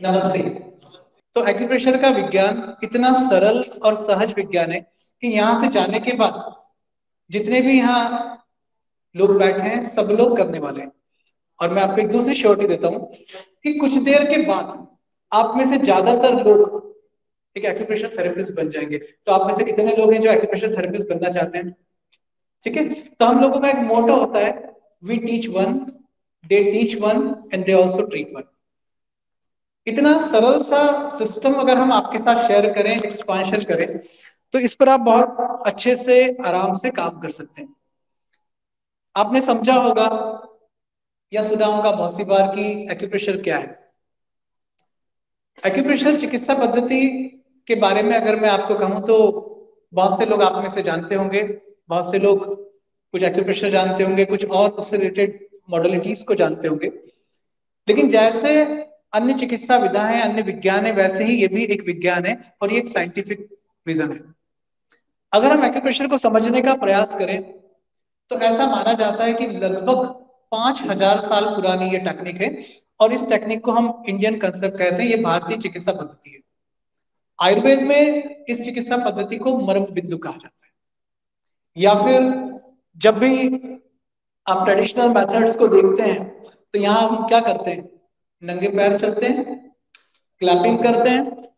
नमस्ते। तो एक्यूप्रेशर का विज्ञान इतना सरल और सहज विज्ञान है कि यहाँ से जाने के बाद जितने भी यहाँ लोग बैठे हैं सब लोग करने वाले हैं। और मैं आपको एक दूसरी श्योरिटी देता हूँ कि कुछ देर के बाद आप में से ज्यादातर लोग एक एक्यूप्रेशर थेरेपिस्ट बन जाएंगे। तो आप में से कितने लोग हैं जो एक्यूप्रेशर थेरेपिस्ट बनना चाहते हैं? ठीक है। तो हम लोगों का एक मोटो होता है, we teach one, they teach one and they also treat one. इतना सरल सा सिस्टम अगर हम आपके साथ शेयर करें, एक्सपांशन करें, तो इस पर आप बहुत अच्छे से आराम से काम कर सकते हैं। आपने समझा होगा या सुना होगा बहुत सी बार कि एक्यूप्रेशर क्या है। एक्यूप्रेशर चिकित्सा पद्धति के बारे में अगर मैं आपको कहूं तो बहुत से लोग आप में से जानते होंगे, बहुत से लोग कुछ एक्यूप्रेशर जानते होंगे, कुछ और उससे रिलेटेड मॉडलिटीज को जानते होंगे। लेकिन जैसे अन्य चिकित्सा विधा है, अन्य विज्ञान है, वैसे ही ये भी एक विज्ञान है और ये एक साइंटिफिक विजन है। अगर हम एक्यूप्रेशर को समझने का प्रयास करें तो ऐसा माना जाता है कि लगभग 5,000 साल पुरानी ये टेक्निक है। और इस टेक्निक को हम इंडियन कंसेप्ट कहते हैं, ये भारतीय चिकित्सा पद्धति है। आयुर्वेद में इस चिकित्सा पद्धति को मर्म बिंदु कहा जाता है। या फिर जब भी आप ट्रेडिशनल मेथड्स को देखते हैं तो यहाँ हम क्या करते हैं? नंगे पैर चलते हैं, क्लैपिंग करते हैं,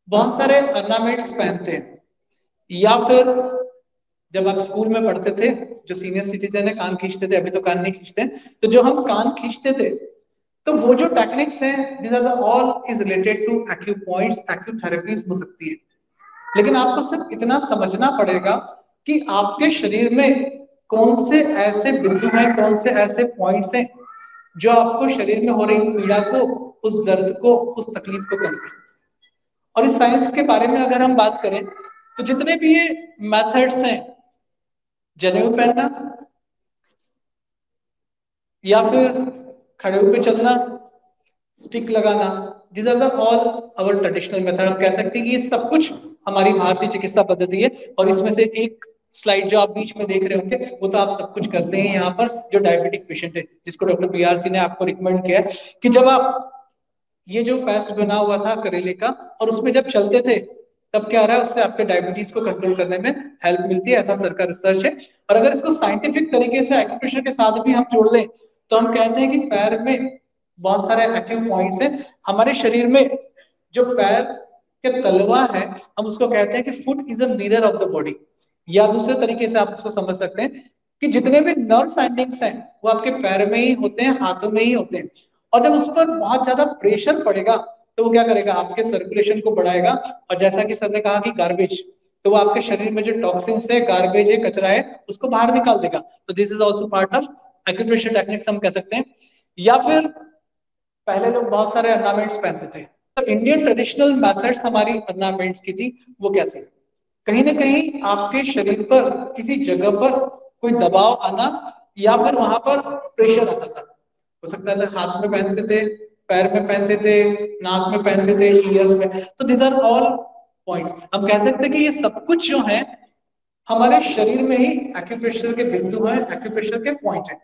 बहुत सारे ऑर्नामेंट्स पहनते हैं। या फिर जब आप स्कूल में पढ़ते थे, जो सीनियर सिटीजन है कान खींचते थे, अभी तो कान नहीं खींचते हैं, तो जो हम कान खींचते थे, तो वो जो टेक्निक्स हैं, this are all is related to acupoints, acu therapies हो सकती है। लेकिन आपको सिर्फ इतना समझना पड़ेगा कि आपके शरीर में कौन से ऐसे बिंदु हैं, कौन से ऐसे पॉइंट्स हैं जो आपको शरीर में हो रही पीड़ा को, उस दर्द को, उस तकलीफ को कम कर सकते हैं। और इस साइंस के बारे में अगर हम बात करें तो जितने भी ये मेथड्स हैं, जनेऊ पहनना या फिर खड़े होकर चलना, स्टिक लगाना, this are the all our traditional method. हम कह सकते हैं कि ये सब कुछ हमारी भारतीय चिकित्सा पद्धति है। और इसमें से एक स्लाइड जो आप बीच में देख रहे होंगे वो तो आप सब कुछ करते हैं यहाँ पर, जो डायबिटिक पेशेंट है जिसको डॉक्टर बीआरसी ने आपको रिकमेंड किया है कि जब आप ये जो पैच बना हुआ था करेले का और उसमें जब चलते थे तब क्या रहा है, उससे आपके डायबिटीज को कंट्रोल करने में हेल्प मिलती है, ऐसा सर का रिसर्च है। और अगर इसको साइंटिफिक तरीके से एक्यूप्रेशर के साथ भी हम जोड़ लें तो हम कहते हैं कि पैर में बहुत सारे एक्यू पॉइंट्स हैं। हमारे शरीर में जो पैर के तलवा है, हम उसको कहते हैं कि foot is a mirror of the body. या दूसरे तरीके से आप उसको समझ सकते हैं कि जितने भी नर्व एंडिंग्स हैं वो आपके पैर में ही होते हैं, हाथों में ही होते हैं। और जब उस पर बहुत ज्यादा प्रेशर पड़ेगा तो वो क्या करेगा? आपके सर्कुलेशन को बढ़ाएगा। और जैसा कि सर ने कहा कि गार्बेज, तो वो आपके शरीर में जो टॉक्सिन्स है, गार्बेज है, कचरा है, उसको बाहर निकाल देगा। तो this is also part of acupressure techniques हम कह सकते हैं। या फिर पहले लोग बहुत सारे ऑर्नामेंट्स पहनते थे, तो इंडियन ट्रेडिशनल मेथड्स हमारी ऑर्नामेंट्स की थी, वो क्या थी? कहीं ना कहीं आपके शरीर पर किसी जगह पर कोई दबाव आना या फिर वहां पर प्रेशर आता था। हो सकता था हाथ में पहनते थे, पैर में पहनते थे, नाक में पहनते थे, ईयर्स में। तो दीज आर ऑल पॉइंट्स। हम कह सकते हैं कि ये सब कुछ जो है हमारे शरीर में ही एक्यूप्रेशर के बिंदु हैं, एक्यूप्रेशर के पॉइंट हैं।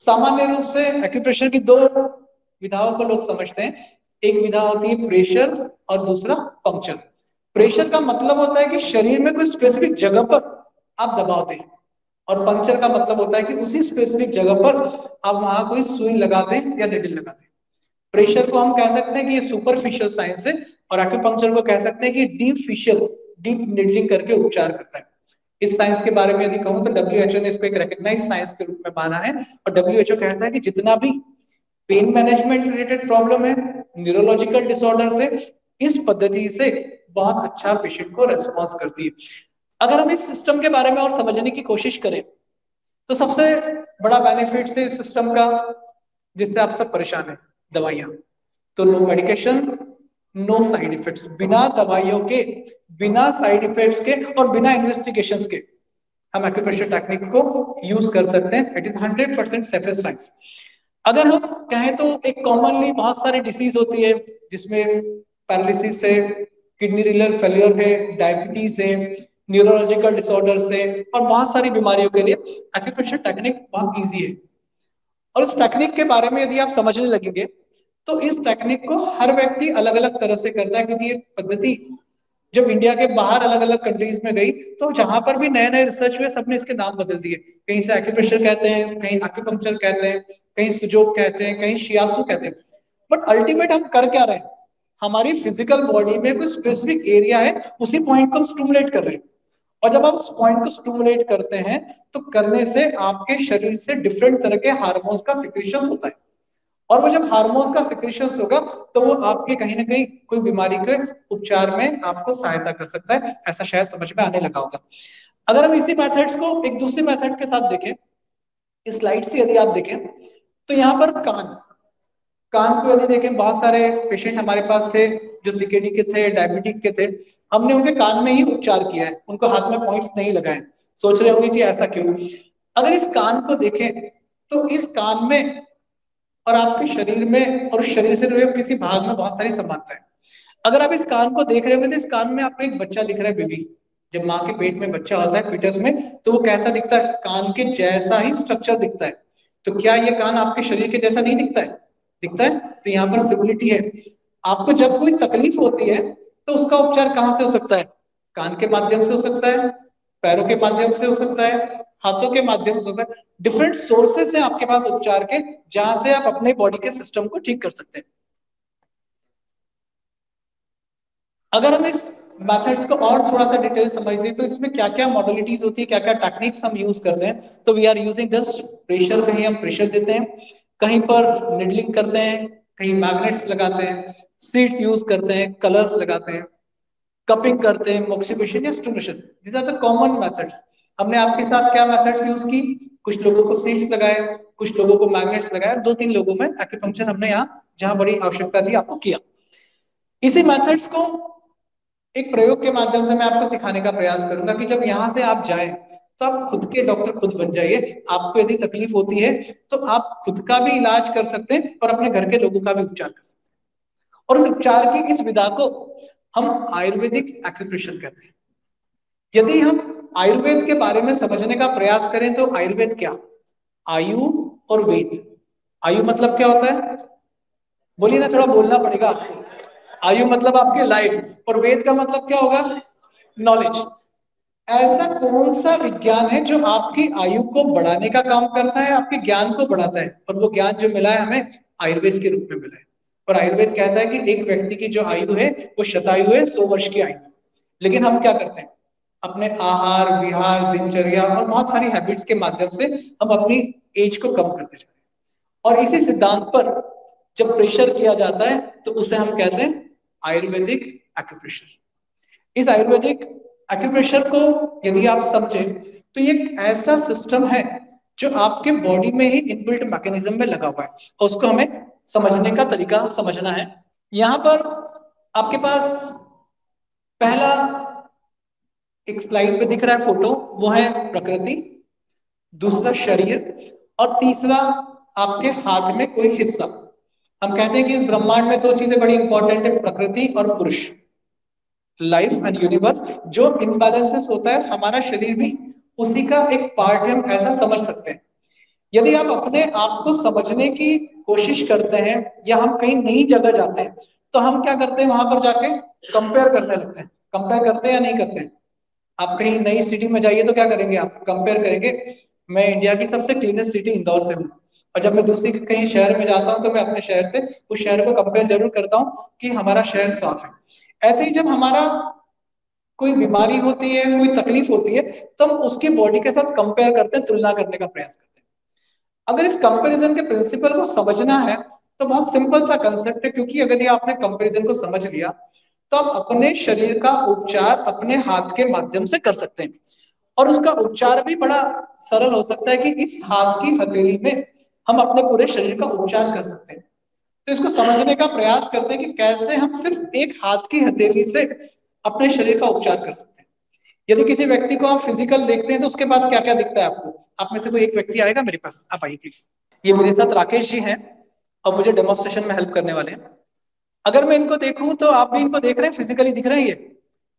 सामान्य रूप से एक्यूप्रेशर की दो विधाओं को लोग समझते हैं। एक विधा होती है प्रेशर और दूसरा पंक्चर। प्रेशर का मतलब होता है कि शरीर में कोई स्पेसिफिक जगह पर आप दबाव दें, और पंक्चर का मतलब होता है कि उसी स्पेसिफिक जगह पर आप वहां कोई सुई लगा दें या निडल लगा दें। प्रेशर को हम कह सकते हैं कि ये सुपरफिशियल साइंस है, और एक्यूपंक्चर को कह सकते हैं कि डीप फिशियल, डीप निडलिंग करके उपचार करता है। इस साइंस के बारे में यदि कहूं तो डब्ल्यूएचओ ने इसको एक रिकग्नाइज साइंस के रूप में माना है। और डब्ल्यूएचओ कहता है कि जितना भी पेन मैनेजमेंट रिलेटेड प्रॉब्लम है, न्यूरोलॉजिकल डिसऑर्डर से, इस पद्धति से बहुत अच्छा पेशेंट को रेस्पॉन्स करती है। अगर हम इस सिस्टम के बारे में और समझने की कोशिश करें तो सबसे बड़ा बेनिफिट है इस सिस्टम का, जिससे आप सब परेशान हैं, दवाइयां। तो no medication, no side effects. बिना दवाइयों के, बिना साइड इफेक्ट्स के और बिना इन्वेस्टिगेशंस के हम एक्यूप्रेशर टेक्निक को यूज कर सकते हैं। It is 100% safest science. अगर हम कहें तो एक कॉमनली बहुत सारी डिसीज होती है जिसमें पैरालिसिस है, किडनी रीनल फेलियर है, डायबिटीज है, न्यूरोलॉजिकल डिसऑर्डर है, और बहुत सारी बीमारियों के लिए एक्यूप्रेशर टेक्निक बहुत इजी है। और इस टेक्निक के बारे में यदि आप समझने लगेंगे तो इस टेक्निक को हर व्यक्ति अलग अलग तरह से करता है, क्योंकि ये पद्धति जब इंडिया के बाहर अलग अलग कंट्रीज में गई तो जहां पर भी नए नए रिसर्च हुए सबने इसके नाम बदल दिए। कहीं से एक्यूप्रेशर कहते हैं, कहीं एक्यूपंक्चर कहते हैं, कहीं सुजोग कहते हैं, कहीं शियासु कहते हैं। बट अल्टीमेट हम कर क्या रहे हैं? हमारी फिजिकल बॉडी में कोई स्पेसिफिक एरिया है, उसी पॉइंट को हम स्टिमुलेट कर रहे हैं। और जब आप उस पॉइंट को स्टिमुलेट करते हैं तो करने से आपके शरीर से डिफरेंट तरह के हार्मोन्स का सिक्रीशन होता है। और वो जब हार्मोन्स का सिक्रीशन होगा तो वो आपके कहीं ना कहीं कोई बीमारी के उपचार में आपको सहायता कर सकता है। ऐसा शायद समझ में आने लगा होगा। अगर हम इसी मेथड्स को एक दूसरे मेथड्स के साथ देखें, इस स्लाइड से यदि आप देखें तो यहाँ पर कान कान को यदि देखें, बहुत सारे पेशेंट हमारे पास थे जो सीकेडी के थे, डायबिटिक के थे। हमने उनके कान में ही उपचार किया है, उनको हाथ में पॉइंट्स नहीं लगाए। सोच रहे होंगे कि ऐसा क्यों? अगर इस कान को देखें तो इस कान में और आपके शरीर में और शरीर से जुड़े किसी भाग में बहुत सारी समानता है। अगर आप इस कान को देख रहे हो तो इस कान में आपको एक बच्चा दिख रहा है, बेबी। जब माँ के पेट में बच्चा होता है फिटस में, तो वो कैसा दिखता है? कान के जैसा ही स्ट्रक्चर दिखता है। तो क्या ये कान आपके शरीर के जैसा नहीं दिखता है? दिखता है। तो यहाँ पर सिमिलिटी है। आपको जब कोई तकलीफ होती है तो उसका उपचार कहाँ से हो सकता है? कान के माध्यम से हो सकता है, पैरों के माध्यम से हो सकता है, हाथों के माध्यम से हो सकता है। डिफरेंट सोर्सेस हैं आपके पास उपचार के, जहां से आप अपने बॉडी के सिस्टम को ठीक कर सकते हैं। अगर हम इस मेथड्स को और थोड़ा सा डिटेल समझ लें तो इसमें क्या क्या मॉडलिटीज होती है, क्या क्या टेक्निक्स हम यूज करते हैं। तो we are using just pressure, कहीं हम प्रेशर देते हैं, कहीं पर निडलिंग करते हैं, कहीं मैग्नेट्स लगाते हैं, सीड्स यूज करते हैं, कलर्स लगाते हैं, कपिंग करते हैं, मोक्सिफिकेशन या stimulation. These are the common methods. हमने आपके साथ क्या मेथड्स यूज की? कुछ लोगों को सीड्स लगाए, कुछ लोगों को मैग्नेट्स लगाए, दो तीन लोगों में एक्यूपंक्चर हमने यहाँ जहां बड़ी आवश्यकता थी आपको किया। इसी मेथड्स को एक प्रयोग के माध्यम से मैं आपको सिखाने का प्रयास करूंगा कि जब यहाँ से आप जाएं तो आप खुद के डॉक्टर खुद बन जाइए। आपको यदि तकलीफ होती है तो आप खुद का भी इलाज कर सकते हैं और अपने घर के लोगों का भी उपचार कर सकते हैं। और उस उपचार की इस विधा को हम आयुर्वेदिक एक्यूप्रेशर कहते हैं। यदि हम आयुर्वेद के बारे में समझने का प्रयास करें तो आयुर्वेद क्या? आयु और वेद। आयु मतलब क्या होता है? बोलिए ना, थोड़ा बोलना पड़ेगा आपको। आयु मतलब आपकी लाइफ, और वेद का मतलब क्या होगा? नॉलेज। ऐसा कौन सा विज्ञान है जो आपकी आयु को बढ़ाने का काम करता है, आपके ज्ञान को बढ़ाता है? और वो ज्ञान जो मिला है हमें आयुर्वेद के रूप में मिला है। और आयुर्वेद कहता है कि एक व्यक्ति की जो आयु है वो शतायु है, 100 वर्ष की आयु। लेकिन हम क्या करते हैं? अपने आहार विहार दिनचर्या और बहुत सारी हैबिट्स के माध्यम से हम अपनी एज को कम करते जाते हैं। और इसी सिद्धांत पर जब प्रेशर किया जाता है तो उसे हम कहते हैं आयुर्वेदिक एक्यूप्रेशर। इस आयुर्वेदिक एक्यूप्रेशर को यदि आप समझे तो ये एक ऐसा सिस्टम है जो आपके बॉडी में ही इनबिल्ट मैकेनिज्म में लगा हुआ है, और उसको हमें समझने का तरीका समझना है। यहां पर आपके पास पहला एक स्लाइड पे दिख रहा है फोटो, वो है प्रकृति, दूसरा शरीर, और तीसरा आपके हाथ में कोई हिस्सा। हम कहते हैं कि इस ब्रह्मांड में दो चीजें बड़ी इंपॉर्टेंट है, प्रकृति और पुरुष, लाइफ एंड यूनिवर्स। जो इनबैलेंसेस होता है हमारा शरीर भी उसी का एक पार्ट है, हम ऐसा समझ सकते हैं। यदि आप अपने आप को समझने की कोशिश करते हैं या हम कहीं नई जगह जाते हैं तो हम क्या करते हैं? वहां पर जाके कंपेयर करने लगते हैं। कंपेयर करते हैं या नहीं करते हैं? आप कहीं नई सिटी में जाइए तो क्या करेंगे? आप कंपेयर करेंगे। मैं इंडिया की सबसे क्लीनेस्ट सिटी इंदौर से हूँ, और जब मैं दूसरी कहीं शहर में जाता हूँ तो मैं अपने शहर से उस शहर को कंपेयर जरूर करता हूँ कि हमारा शहर साफ है। ऐसे ही जब हमारा कोई बीमारी होती है, कोई तकलीफ होती है, तो हम उसकी बॉडी के साथ कंपेयर करते हैं, तुलना करने का प्रयास करते हैं। अगर इस कंपैरिजन के प्रिंसिपल को समझना है तो बहुत सिंपल सा कंसेप्ट है, क्योंकि अगर ये आपने कंपैरिजन को समझ लिया तो आप अपने शरीर का उपचार अपने हाथ के माध्यम से कर सकते हैं। और उसका उपचार भी बड़ा सरल हो सकता है कि इस हाथ की हथेली में हम अपने पूरे शरीर का उपचार कर सकते हैं। तो इसको समझने का प्रयास करते हैं कि कैसे हम सिर्फ एक हाथ की हथेली से अपने शरीर का उपचार कर सकते हैं। यदि किसी व्यक्ति को आप फिजिकल देखते हैं तो उसके पास क्या क्या दिखता है आपको? आप में से कोई एक व्यक्ति आएगा मेरे पास, आप आइए प्लीज। ये मेरे साथ राकेश जी हैं और मुझे डेमोन्स्ट्रेशन में हेल्प करने वाले हैं। अगर मैं इनको देखूं तो आप भी इनको देख रहे हैं, फिजिकली दिख रहे हैं ये।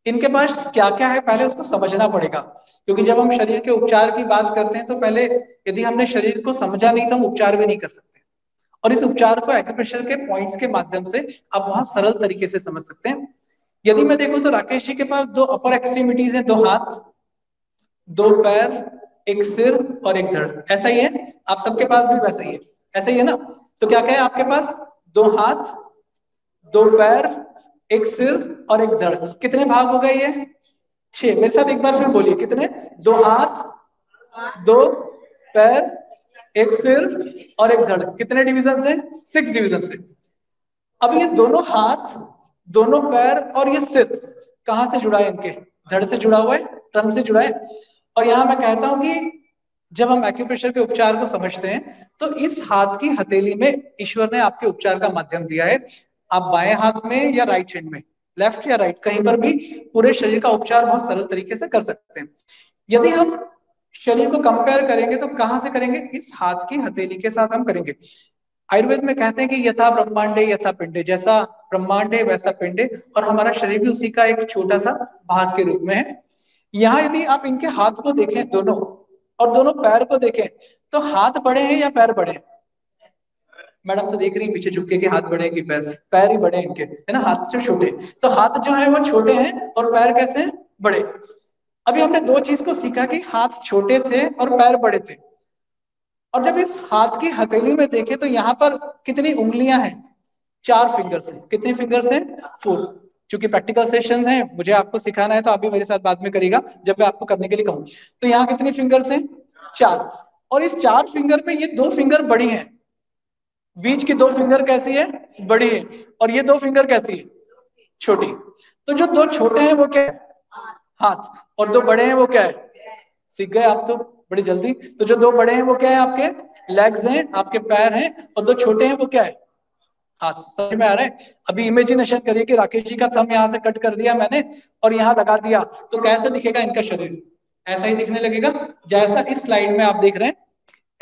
इनके पास क्या क्या है पहले उसको समझना पड़ेगा, क्योंकि जब हम शरीर के उपचार की बात करते हैं तो पहले यदि हमने शरीर को समझा नहीं तो हम उपचार भी नहीं कर सकते। और इस उपचार को एक्यूप्रेशर के पॉइंट्स के माध्यम से आप बहुत सरल तरीके से समझ सकते हैं। यदि मैं देखूं तो राकेश जी के पास दो अपर एक्सट्रीमिटीज है, दो हाथ, दो पैर, एक सिर और एक धड़, ऐसा ही है। आप सबके पास भी वैसा ही है, ऐसा ही है ना। तो क्या कहे आपके पास, दो हाथ, दो पैर, एक सिर और एक धड़, कितने भाग हो गए ये, 6। मेरे साथ एक बार फिर बोलिए, कितने, दो हाथ, दो पैर, एक सिर और एक धड़, कितने डिवीजन से, 6 डिवीजन से। अब ये दोनों हाथ, दोनों पैर और ये सिर कहां से जुड़ा है, इनके धड़ से जुड़ा हुआ है, ट्रंक से जुड़ा है। और यहां मैं कहता हूं कि जब हम एक्यूप्रेशर के उपचार को समझते हैं तो इस हाथ की हथेली में ईश्वर ने आपके उपचार का माध्यम दिया है। आप बाएं हाथ में या राइट हैंड में, लेफ्ट या राइट, कहीं पर भी पूरे शरीर का उपचार बहुत सरल तरीके से कर सकते हैं। यदि हम शरीर को कंपेयर करेंगे तो कहां से करेंगे, इस हाथ की हथेली के साथ हम करेंगे। आयुर्वेद में कहते हैं कि यथा ब्रह्मांडे यथा पिंडे, जैसा ब्रह्मांडे वैसा पिंडे, और हमारा शरीर भी उसी का एक छोटा सा भाग के रूप में है। यहाँ यदि आप इनके हाथ को देखें दोनों, और दोनों पैर को देखें, तो हाथ बड़े हैं या पैर बड़े हैं, मैडम तो देख रही पीछे झुके के, हाथ बड़े हैं कि पैर, पैर ही बड़े हैं इनके, है ना, हाथ से छोटे। तो हाथ जो है वो छोटे हैं और पैर कैसे हैं, बड़े। अभी हमने दो चीज को सीखा कि हाथ छोटे थे और पैर बड़े थे। और जब इस हाथ की हथेली में देखें तो यहाँ पर कितनी उंगलियां हैं, 4 फिंगर्स हैं। कितने फिंगर्स हैं, 4। क्योंकि प्रैक्टिकल सेशन है, मुझे आपको सिखाना है, तो आप भी मेरे साथ बाद में करिएगा जब मैं आपको करने के लिए कहूँ। तो यहाँ कितनी फिंगर्स हैं, 4। और इस 4 फिंगर में ये 2 फिंगर बड़ी हैं, बीच की 2 फिंगर कैसी है, बड़ी है, और ये 2 फिंगर कैसी है, छोटी। तो जो 2 छोटे हैं वो क्या है, हाथ, और 2 बड़े हैं वो क्या है, सीख गए आप तो बड़ी जल्दी। तो जो 2 बड़े हैं वो क्या है, आपके लेग्स हैं, आपके पैर हैं, और 2 छोटे हैं वो क्या है, हाथ। समझ में आ रहा है। अभी इमेजिनेशन करिए कि राकेश जी का थंब यहाँ से कट कर दिया मैंने और यहाँ लगा दिया, तो कैसे दिखेगा इनका शरीर, ऐसा ही दिखने लगेगा जैसा इस स्लाइड में आप देख रहे हैं,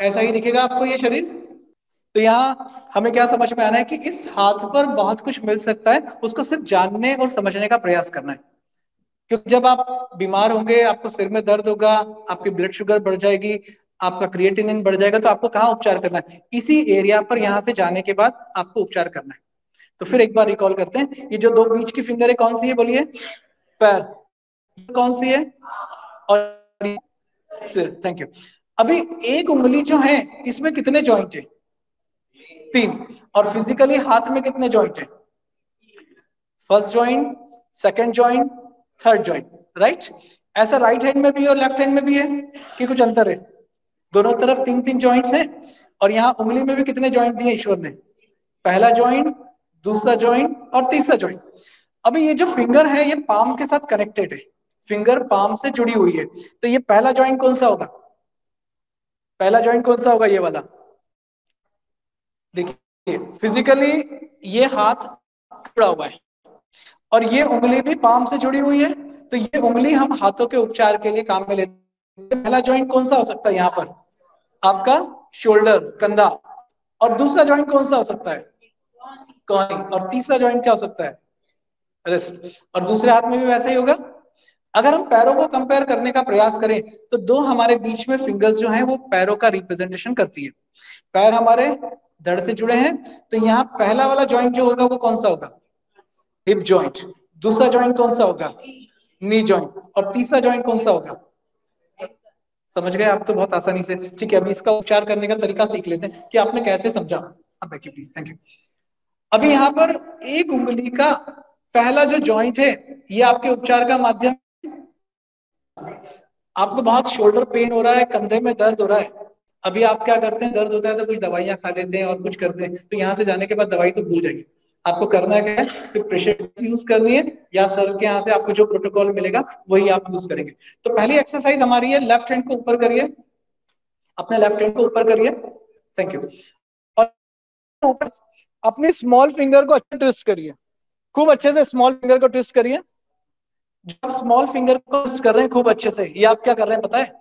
ऐसा ही दिखेगा आपको ये शरीर। तो यहाँ हमें क्या समझ में आना है कि इस हाथ पर बहुत कुछ मिल सकता है, उसको सिर्फ जानने और समझने का प्रयास करना है। क्योंकि जब आप बीमार होंगे, आपको सिर में दर्द होगा, आपकी ब्लड शुगर बढ़ जाएगी, आपका क्रिएटिनिन बढ़ जाएगा, तो आपको कहाँ उपचार करना है, इसी एरिया पर यहाँ से जाने के बाद आपको उपचार करना है। तो फिर एक बार रिकॉल करते हैं, ये जो 2 बीच की फिंगर है कौन सी है, बोलिए, पैर, कौन सी है, और सिर। Thank you. अभी एक उंगली जो है इसमें कितने जॉइंट है, 3। और फिजिकली हाथ में कितने जॉइंट है, first joint, second joint, third joint, right. ऐसा राइट हैंड में भी और लेफ्ट हैंड में भी है कि कुछ अंतर है, दोनों तरफ 3-3 जॉइंट्स हैं। और यहाँ उंगली में भी कितने जॉइंट दिए ईश्वर ने, पहला जॉइंट, दूसरा जॉइंट और तीसरा जॉइंट। अभी ये जो फिंगर है ये पाम के साथ कनेक्टेड है, फिंगर पाम से जुड़ी हुई है। तो ये पहला जॉइंट कौन सा होगा, पहला जॉइंट कौन सा होगा, ये वाला। देखिए फिजिकली ये हाथ जुड़ा हुआ है और ये उंगली भी पाम से जुड़ी हुई है, तो ये उंगली हम हाथों के उपचार के लिए काम में लेते हैं। पहला जॉइंट कौन सा हो सकता है यहाँ पर, आपका शोल्डर, कंधा। और दूसरा जॉइंट कौन सा हो सकता है, कॉनी। और तीसरा जॉइंट क्या हो सकता है, रिस्ट। और दूसरे हाथ में भी वैसा ही होगा। अगर हम पैरों को कंपेयर करने का प्रयास करें तो 2 हमारे बीच में फिंगर्स जो हैं वो पैरों का रिप्रेजेंटेशन करती है। पैर हमारे धड़ से जुड़े हैं, तो यहाँ पहला वाला जॉइंट जो होगा वो कौन सा होगा, हिप जॉइंट। दूसरा जॉइंट कौन सा होगा, नी जॉइंट। और तीसरा जॉइंट कौन सा होगा, समझ गए आप तो बहुत आसानी से। ठीक है, अभी इसका उपचार करने का तरीका सीख लेते हैं कि आपने कैसे समझा। अब बैठिए प्लीज, थैंक यू। अभी यहाँ पर एक उंगली का पहला जो जॉइंट है ये आपके उपचार का माध्यम। आपको बहुत शोल्डर पेन हो रहा है, कंधे में दर्द हो रहा है, अभी आप क्या करते हैं, दर्द होता है तो कुछ दवाइयां खा लेते हैं और कुछ करते हैं, तो यहाँ से जाने के बाद दवाई तो भूल जाइए। आपको करना क्या है, सिर्फ प्रेशर यूज करनी है, या सर के यहाँ से आपको जो प्रोटोकॉल मिलेगा वही आप यूज करेंगे। तो पहली एक्सरसाइज हमारी है, लेफ्ट हैंड को ऊपर करिए, अपने लेफ्ट हैंड को ऊपर करिए, थैंक यू। और ऊपर अपने स्मॉल फिंगर को अच्छे ट्विस्ट करिए, खूब अच्छे से स्मॉल फिंगर को ट्विस्ट करिए। जब स्मॉल फिंगर को ट्विस्ट कर रहे हैं खूब अच्छे से, ये आप क्या कर रहे हैं पता है,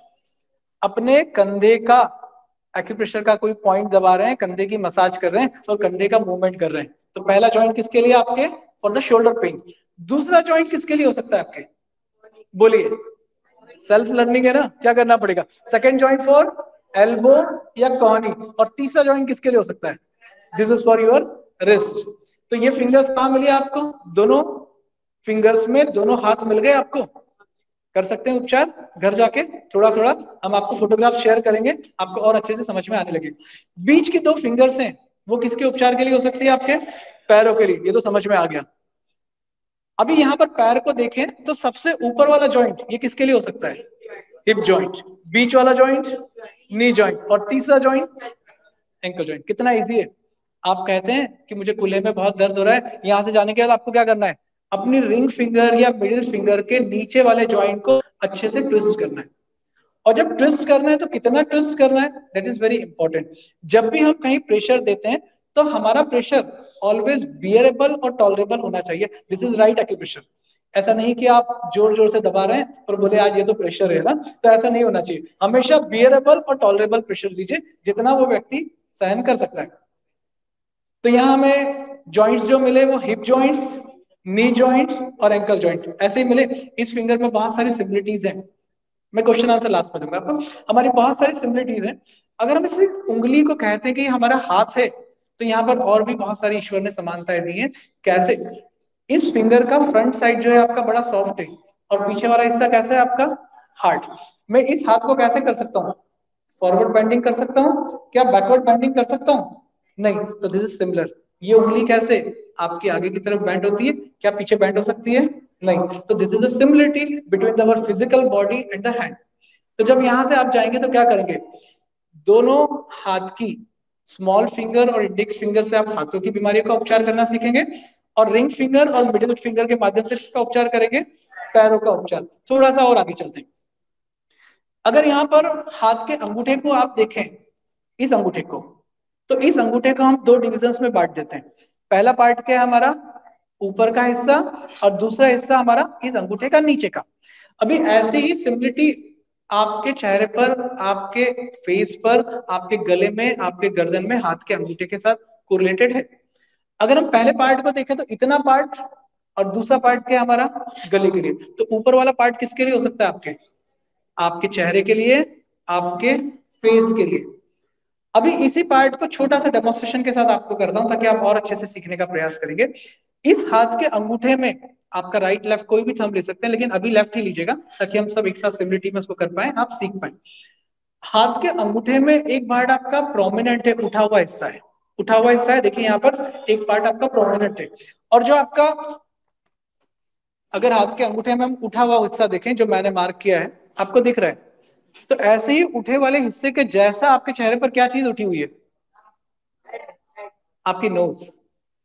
अपने कंधे का एक्यूप्रेशर का कोई पॉइंट दबा रहे हैं, कंधे की मसाज कर रहे हैं और कंधे का मूवमेंट कर रहे हैं। तो पहला जॉइंट किसके लिए, आपके फॉर द शोल्डर पेन। दूसरा जॉइंट किसके लिए हो सकता है आपके, बोलिए, सेल्फ लर्निंग है ना, क्या करना पड़ेगा। सेकंड जॉइंट फॉर एल्बो या कॉनी। और तीसरा जॉइंट किसके लिए हो सकता है, this is for your wrist. तो ये फिंगर्स कहाँ मिली आपको, दोनों फिंगर्स में, दोनों हाथ मिल गए आपको। कर सकते हैं उपचार घर जाके, थोड़ा थोड़ा हम आपको फोटोग्राफ शेयर करेंगे, आपको और अच्छे से समझ में आने लगेगा। बीच की दो फिंगर्स हैं, वो किसके उपचार के लिए हो सकती है, आपके पैरों के लिए, ये तो समझ में आ गया। अभी यहाँ पर पैर को देखें तो सबसे ऊपर वाला जॉइंट ये किसके लिए हो सकता है, हिप जॉइंट, बीच वाला जॉइंट नी जॉइंट, और तीसरा जॉइंट एंकल जॉइंट। कितना इजी है। आप कहते हैं कि मुझे कूल्हे में बहुत दर्द हो रहा है, यहां से जाने के बाद आपको क्या करना है, अपनी रिंग फिंगर या मिडिल फिंगर के नीचे वाले जॉइंट को अच्छे से ट्विस्ट करना है। और जब ट्विस्ट करना है तो कितना ट्विस्ट करना है, दैट इज वेरी इंपॉर्टेंट। जब भी हम कहीं प्रेशर देते हैं तो हमारा प्रेशर ऑलवेज बियरेबल और टॉलरेबल होना चाहिए। This is right acupressure. ऐसा नहीं कि आप जोर जोर से दबा रहे हैं और बोले आज ये तो प्रेशर है ना, तो ऐसा नहीं होना चाहिए। हमेशा बियरेबल और टॉलरेबल प्रेशर दीजिए, जितना वो व्यक्ति सहन कर सकता है। तो यहाँ हमें जॉइंट्स जो मिले वो हिप जॉइंट्स, नी जॉइंट्स और एंकल जॉइंट ऐसे ही मिले। इस फिंगर में बहुत सारी सिमिलरिटीज हैं, मैं क्वेश्चन आंसर लास्ट में दूंगा आपको। हमारी बहुत सारी सिमिलरिटीज हैं। अगर हम इस उंगली को कहते हैं कि हमारा हाथ है, तो यहाँ पर और भी बहुत सारी ईश्वर ने समानताएं दी हैं। कैसे, इस फिंगर का फ्रंट साइड जो है आपका बड़ा सॉफ्ट है, और पीछे वाला हिस्सा कैसा है आपका, हार्ड। मैं इस हाथ को कैसे कर सकता हूँ, फॉरवर्ड बेंडिंग कर सकता हूँ क्या, बैकवर्ड बेंडिंग कर सकता हूँ, नहीं। तो दिस इज सिमिलर। ये उंगली कैसे आपकी आगे की तरफ बेंड होती है, क्या पीछे बेंड हो सकती है, नहीं। तो this is a similarity between our physical body and the hand. तो जब यहां से आप जाएंगे तो क्या करेंगे, दोनों हाथ की स्मॉल फिंगर और इंडेक्स फिंगर से आप हाथों की बीमारियों का उपचार करना सीखेंगे, और रिंग फिंगर और मिडिल फिंगर के माध्यम से इसका उपचार करेंगे, पैरों का उपचार। थोड़ा सा और आगे चलते हैं। अगर यहाँ पर हाथ के अंगूठे को आप देखें, इस अंगूठे को, तो इस अंगूठे को हम दो डिविजन्स में बांट देते हैं। पहला पार्ट क्या है हमारा, ऊपर का हिस्सा, और दूसरा हिस्सा हमारा इस अंगूठे का नीचे का। अभी ऐसी ही सिमिलिटी आपके चेहरे पर, आपके फेस पर, आपके गले में, आपके गर्दन में हाथ के अंगूठे के साथ कोरिलेटेड है। अगर हम पहले पार्ट को देखें तो इतना पार्ट, और दूसरा पार्ट क्या है हमारा, गले के लिए। तो ऊपर वाला पार्ट किसके लिए हो सकता है, आपके आपके चेहरे के लिए, आपके फेस के लिए। अभी इसी पार्ट को छोटा सा डेमोन्स्ट्रेशन के साथ आपको करता हूं, ताकि आप और अच्छे से सीखने का प्रयास करेंगे। इस हाथ के अंगूठे में आपका राइट लेफ्ट कोई भी थंब ले सकते हैं, लेकिन अभी लेफ्ट ही लीजिएगा, ताकि हम सब एक साथ सिमिलिटी में उसको कर पाए, आप सीख पाए। हाथ के अंगूठे में एक पार्ट आपका प्रोमिनेंट है, उठा हुआ हिस्सा है, उठा हुआ हिस्सा है, देखिए यहाँ पर एक पार्ट आपका प्रोमिनेंट है। और जो आपका, अगर हाथ के अंगूठे में हम उठा हुआ हिस्सा देखें जो मैंने मार्क किया है, आपको दिख रहा है, तो ऐसे ही उठे वाले हिस्से के जैसा आपके चेहरे पर क्या चीज उठी हुई है, आपकी नोज।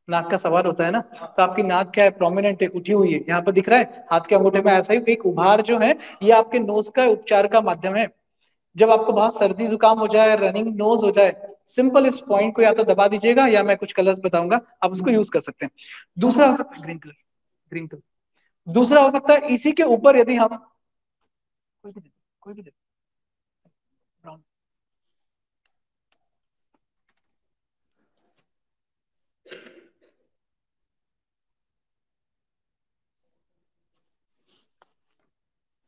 नाक का सवाल होता है ना, तो आपकी नाक क्या है, प्रोमिनेंट है, उठी हुई है, यहाँ पर दिख रहा है। हाथ के अंगूठे में ऐसा ही एक उभार जो है, ये आपके नोज का उपचार का माध्यम है। जब आपको बहुत सर्दी जुकाम हो जाए, रनिंग नोज हो जाए, सिंपल इस पॉइंट को या तो दबा दीजिएगा, या मैं कुछ कलर्स बताऊंगा, आप उसको यूज कर सकते हैं। दूसरा हो सकता है ग्रीन कलर, ग्रीन कलर। दूसरा हो सकता है इसी के ऊपर यदि हम, कोई भी दे, कोई भी दे, ब्राउन।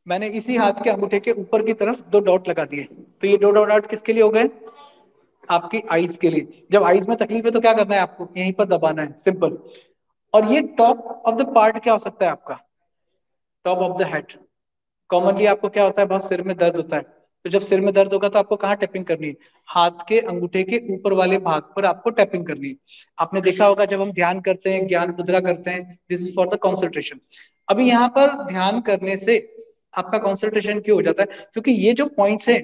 मैंने इसी हाथ के अंगूठे के ऊपर की तरफ दो डॉट लगा दिए, तो ये दो डॉट किसके लिए हो गए, आपकी आईज के लिए। जब आईज में तकलीफ है तो क्या करना है आपको, यहीं पर दबाना है, सिंपल। और ये टॉप ऑफ द पार्ट क्या हो सकता है आपका, top of the head. Commonly आपको क्या होता है, बहुत सिर में दर्द होता है, तो जब सिर में दर्द होगा तो आपको कहाँ टैपिंग करनी है, हाथ के अंगूठे के ऊपर वाले भाग पर आपको टैपिंग करनी है। आपने देखा होगा जब हम ध्यान करते हैं, ज्ञान मुद्रा करते हैं, this is for the concentration. अभी यहाँ पर ध्यान करने से आपका कॉन्सेंट्रेशन क्यों हो जाता है, क्योंकि ये जो पॉइंट्स है,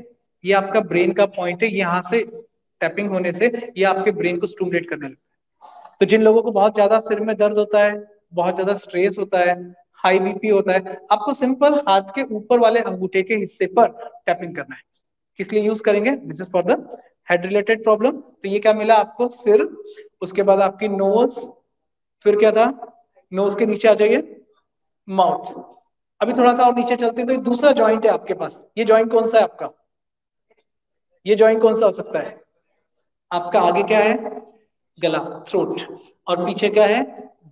ये आपका ब्रेन का पॉइंट है, यहाँ से टैपिंग होने से ये आपके ब्रेन को स्टिमुलेट करने लगता है। तो जिन लोगों को बहुत ज्यादा सिर में दर्द होता है, बहुत ज्यादा स्ट्रेस होता है, हाई बीपी होता है, आपको सिंपल हाथ के ऊपर वाले अंगूठे के हिस्से पर टैपिंग करना है। किस लिए यूज करेंगे, this is for the head related problem. तो ये क्या मिला आपको, सिर, उसके बाद आपकी नोज, फिर क्या था, नोज के नीचे आ जाइए, माउथ। अभी थोड़ा सा और नीचे चलते हैं, तो दूसरा जॉइंट है आपके पास, ये जॉइंट कौन सा है आपका, ये जॉइंट कौन सा हो सकता है आपका, आगे क्या है, गला, थ्रोट, और पीछे क्या है,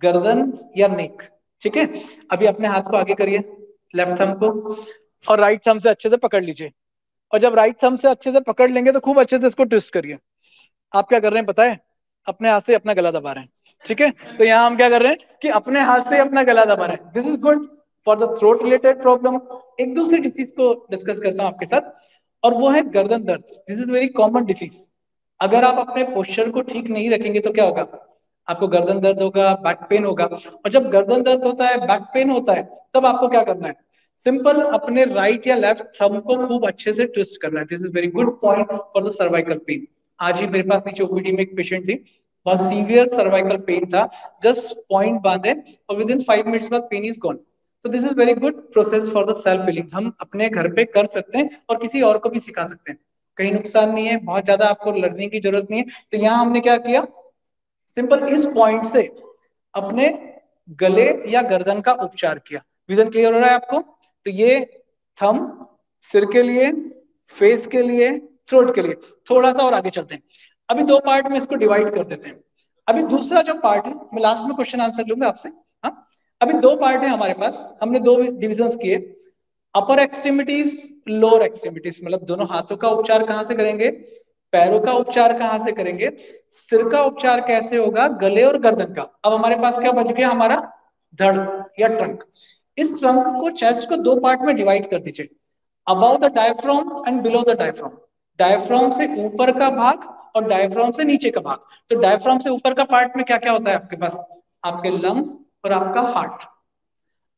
गर्दन या नेक। ठीक है। अभी अपने हाथ को आगे करिए, लेफ्ट थंब को, और राइट थंब से अच्छे से पकड़ लीजिए। और जब राइट थंब से अच्छे से पकड़ लेंगे तो खूब अच्छे से इसको ट्विस्ट करिए। आप क्या कर रहे हैं पता है, अपने हाथ से अपना गला दबा रहे हैं, ठीक है। तो यहाँ हम क्या कर रहे हैं कि अपने हाथ से अपना गला दबा रहे हैं। This is good for the throat related problem. एक दूसरी डिसीज को डिस्कस करता हूँ आपके साथ, और वो है गर्दन दर्द। This is very common disease. अगर आप अपने पोस्चर को ठीक नहीं रखेंगे तो क्या होगा, आपको गर्दन दर्द होगा, बैक पेन होगा। और जब गर्दन दर्द होता है, बैक पेन होता है, तब आपको क्या करना है, सिंपल अपने राइट या लेफ्ट थंब को खूब अच्छे से ट्विस्ट करना है। This is very good point for the cervical pain. आज ही मेरे पास नीचे ओपीडी में एक पेशेंट थी, बहुत सीवियर सर्वाइकल पेन था, जस्ट पॉइंट बांधे और विद इन 5 मिनट्स बाद पेन इज गॉन। तो this is very good process for the self healing. हम अपने घर पे कर सकते हैं और किसी और को भी सिखा सकते हैं, कहीं नुकसान नहीं है, बहुत ज्यादा आपको लर्निंग की जरूरत नहीं है। तो यहाँ हमने क्या किया, सिंपल इस पॉइंट से अपने गले या गर्दन का उपचार किया। विजन क्लियर हो रहा है आपको? तो ये थंब सिर के लिए, फेस के लिए, थ्रोट के लिए। थोड़ा सा और आगे चलते हैं, अभी दो पार्ट में इसको डिवाइड कर देते हैं। अभी दूसरा जो पार्ट है, मैं लास्ट में क्वेश्चन आंसर लूंगा आपसे। हाँ, अभी दो पार्ट है हमारे पास, हमने दो डिविजन्स किए, अपर एक्सट्रीमिटीज, लोअर एक्सट्रीमिटीज। मतलब दोनों हाथों का उपचार कहां से करेंगे, पैरों का उपचार कहां से करेंगे, सिर का उपचार कैसे होगा, गले और गर्दन का। अब हमारे पास क्या बच गया, हमारा धड़ या ट्रंक। इस ट्रंक को, चेस्ट को दो पार्ट में डिवाइड कर दीजिए, about the diaphragm and below the diaphragm. Diaphragm से ऊपर का भाग और डायफ्राम से नीचे का भाग। तो डायफ्राम से ऊपर का पार्ट में क्या क्या होता है आपके पास, आपके लंग्स और आपका हार्ट।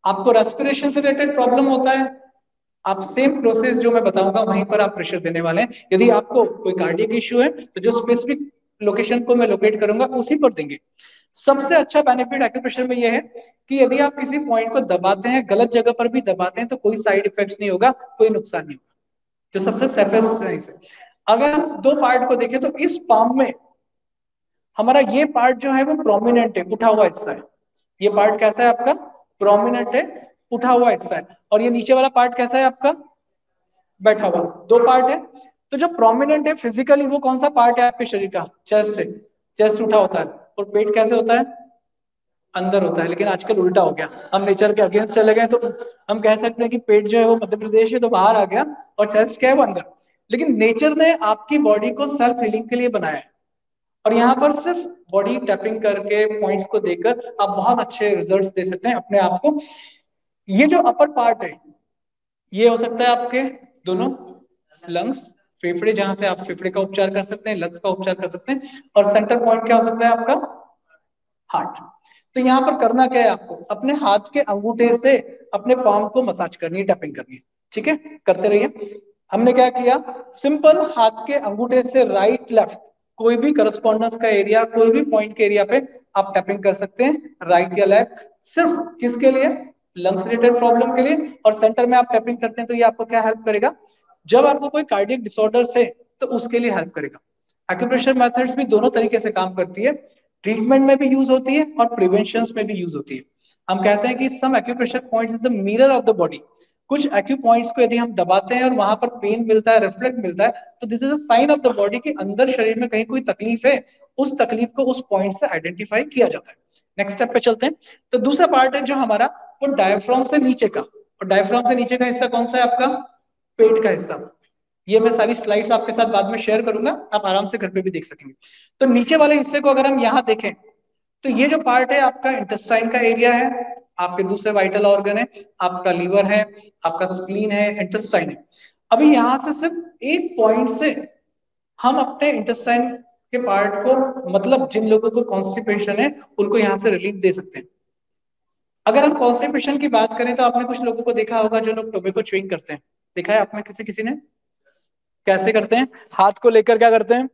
आपको रेस्पिरेशन से रिलेटेड प्रॉब्लम होता है, आप सेम प्रोसेस जो मैं बताऊंगा वहीं पर आप प्रेशर देने वाले हैं। यदि आपको कोई कार्डियक इश्यू है तो जो स्पेसिफिक लोकेशन को मैं लोकेट करूंगा उसी पर देंगे। सबसे अच्छा बेनिफिट एक्यूप्रेशर में यह है कि यदि आप किसी पॉइंट को दबाते हैं, गलत जगह पर भी दबाते हैं, तो कोई साइड इफेक्ट्स नहीं होगा, कोई नुकसान नहीं होगा, जो सबसे सेफेस्ट है इसे। अगर हम दो पार्ट को देखें तो इस पाम में हमारा ये पार्ट जो है वो प्रोमिनेंट है, उठा हुआ हिस्सा है। ये पार्ट कैसा है आपका, प्रोमिनेंट है, उठा हुआ हिस्सा है। और ये नीचे वाला पार्ट कैसा है आपका, बैठा हुआ। दो पार्ट है। तो जो प्रोमिनेंट है फिजिकली, वो कौन सा पार्ट है आपके शरीर का, चेस्ट है। चेस्ट उठा होता है। और पेट कैसे होता है, अंदर होता है। लेकिन आजकल उल्टा हो गया, हम नेचर के अगेंस्ट चले गए, तो हम कह सकते हैं कि पेट जो है वो मध्य प्रदेश है तो बाहर आ गया, और चेस्ट क्या है वो अंदर। लेकिन नेचर ने आपकी बॉडी को सेल्फ हीलिंग के लिए बनाया है, और यहाँ पर सिर्फ बॉडी टैपिंग करके, पॉइंट्स को देकर आप बहुत अच्छे रिजल्ट्स दे सकते हैं अपने आप को। ये जो अपर पार्ट है, ये हो सकता है आपके दोनों लंग्स, फेफड़े, जहां से आप फेफड़े का उपचार कर सकते हैं, लंग्स का उपचार कर सकते हैं। और सेंटर पॉइंट क्या हो सकता है आपका, हार्ट। तो यहाँ पर करना क्या है, आपको अपने हाथ के अंगूठे से अपने पाम को मसाज करनी है, टैपिंग करनी है, ठीक है, करते रहिए। हमने क्या किया, सिंपल हाथ के अंगूठे से राइट लेफ्ट कोई भी करस्पॉन्डेंस का एरिया, कोई भी पॉइंट के एरिया पे आप टैपिंग कर सकते हैं, राइट या लेफ्ट। सिर्फ किसके लिए, लंग्स रिलेटेड प्रॉब्लम के लिए। और सेंटर में आप टैपिंग करते हैं तो ये आपको क्या हेल्प करेगा, जब आपको कोई कार्डियक डिसऑर्डर्स है तो उसके लिए हेल्प करेगा। एक्यूप्रेशर मेथड्स भी दोनों तरीके से काम करती है, ट्रीटमेंट में भी यूज होती है और प्रिवेंशन में भी यूज होती है। हम कहते हैं कि some acupressure points is the mirror of the body. कुछ एक्यू पॉइंट्स को यदि हम दबाते हैं और वहां पर पेन मिलता है, रिफ्लेक्ट मिलता है, तो this is a sign of the body कि अंदर शरीर में कहीं कोई तकलीफ है। उस तकलीफ को उस पॉइंट से आइडेंटिफाई किया जाता है। नेक्स्ट स्टेप पे चलते हैं। तो दूसरा पार्ट है जो हमारा, वो डायफ्राम से नीचे का। और डायफ्राम से नीचे का हिस्सा कौन सा है आपका, पेट का हिस्सा। ये मैं सारी स्लाइड्स आपके साथ बाद में शेयर करूंगा, आप आराम से घर पे भी देख सकेंगे। तो नीचे वाले हिस्से को अगर हम यहाँ देखें, तो ये जो पार्ट है आपका इंटेस्टाइन का एरिया है, आपके दूसरे वाइटल ऑर्गन है, आपका लीवर है, आपका स्प्लीन है, इंटेस्टाइन है। अभी यहां से सिर्फ एक पॉइंट से हम अपने इंटेस्टाइन के पार्ट को, मतलब जिन लोगों को कॉन्स्टिपेशन है उनको यहाँ से रिलीफ दे सकते हैं। अगर हम कॉन्स्टिपेशन की बात करें तो आपने कुछ लोगों को देखा होगा जो लोग टोबैको च्युइंग करते हैं, देखा है आपने किसी किसी ने, कैसे करते हैं, हाथ को लेकर क्या करते हैं,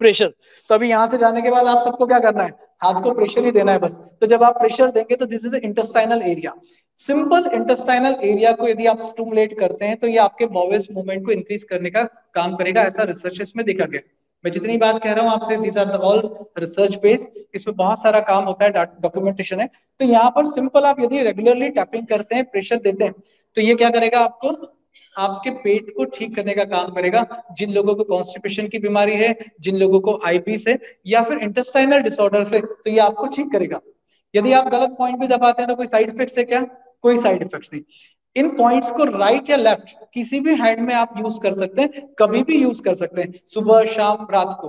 प्रेशर। तो अभी यहां से जाने के बाद आप सबको क्या करना है, हाथ को प्रेशर ही देना है बस। तो जब आप प्रेशर देंगे तो this is intestinal area. Simple intestinal area को यदि आप स्टिमुलेट करते हैं तो ये आपके बॉवेल्स मूवमेंट को इंक्रीज करने का काम करेगा, ऐसा रिसर्च में देखा गया। मैं जितनी बात कह रहा हूँ आपसे, these are the all research based, इसमें बहुत सारा काम होता है, डॉक्यूमेंटेशन है। तो यहाँ पर सिंपल आप यदि रेगुलरली टैपिंग करते हैं, प्रेशर देते हैं, तो ये क्या करेगा, आपको आपके पेट को ठीक करने का काम करेगा। जिन लोगों को कॉन्स्टिपेशन की बीमारी है, जिन लोगों को आईबीएस है या फिर इंटेस्टाइनल डिसऑर्डर है, तो ये आपको ठीक करेगा। यदि आप गलत पॉइंट भी दबाते हैं तो कोई साइड इफेक्ट है क्या, कोई साइड इफेक्ट नहीं। इन पॉइंट्स को राइट या लेफ्ट किसी भी हैंड में आप यूज कर सकते हैं, कभी भी यूज कर सकते हैं, सुबह शाम रात को।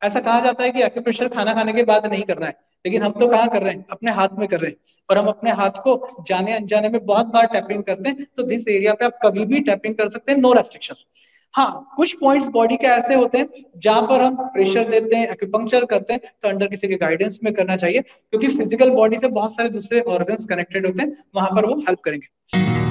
ऐसा कहा जाता है कि एक्यूप्रेशर खाना खाने के बाद नहीं करना है, लेकिन हम तो कहाँ कर रहे हैं, अपने हाथ में कर रहे हैं, और हम अपने हाथ को जाने अनजाने में बहुत बार टैपिंग करते हैं। तो दिस एरिया पे आप कभी भी टैपिंग कर सकते हैं, नो रेस्ट्रिक्शंस। हाँ, कुछ पॉइंट्स बॉडी के ऐसे होते हैं जहां पर हम प्रेशर देते हैं, एक्यूपंक्चर करते हैं, तो अंडर किसी के गाइडेंस में करना चाहिए, क्योंकि फिजिकल बॉडी से बहुत सारे दूसरे ऑर्गन्स कनेक्टेड होते हैं, वहां पर वो हेल्प करेंगे।